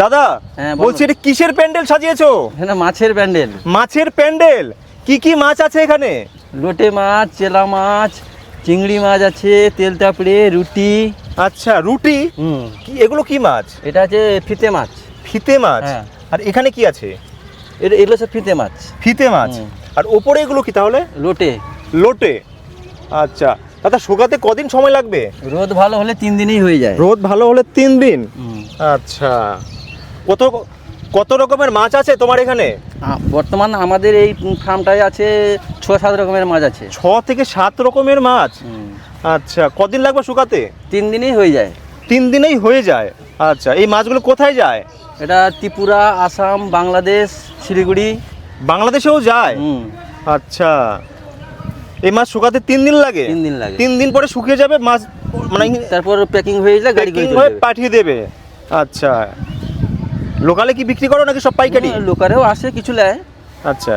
দাদা হ্যাঁ, বলো। বলছি এটা কিসের প্যান্ডেল সাজিয়েছো? এখানে মাছের প্যান্ডেল। মাছের প্যান্ডেল। কি কি মাছ আছে এখানে? লোটে মাছ, চেলা মাছ, চিংড়ি মাছ আছে, তেল তাপড়ে, রুটি। আচ্ছা, রুটি। কি এগুলো কি মাছ? এটা আছে ফিতে মাছ। ফিতে মাছ। হ্যাঁ। আর এখানে কি আছে? এগুলো সব ফিতে মাছ। ফিতে মাছ। হুম। আর ওপরে এগুলো কি তাহলে? লোটে। লোটে। আচ্ছা দাদা, শুকাতে কদিন সময় লাগবে? রোদ ভালো হলে 3 দিনেই হয়ে যায়। রোদ ভালো হলে 3 দিন। হুম। আচ্ছা, কত কত রকমের মাছ আছে তোমার এখানে? বর্তমান আমাদের এই ফার্মটায় আছে 6-7 রকমের মাছ আছে। 6 থেকে 7 রকমের মাছ। হুম। আচ্ছা, কদিন লাগবে শুকাতে? 3 দিনেই হয়ে যায়। 3 দিনেই হয়ে যায়। আচ্ছা, এই মাছগুলো কোথায় যায়? এটা ত্রিপুরা, আসাম, বাংলাদেশ, শিলিগুড়ি। বাংলাদেশেও যায়? হুম। আচ্ছা, এই মাছ শুকাতে 3 দিন লাগে? 3 দিন লাগে। 3 দিন পরে শুকিয়ে যাবে মাছ, মানে তারপর প্যাকিং হয়ে যায়, গাড়ি করে packing চলে হয়ে যাবে। পাঠিয়ে দেবে। আচ্ছা, লোকালে কি বিক্রি করো নাকি সব পাইকারি? লোকারেও আসে, কিছু নেয়। আচ্ছা।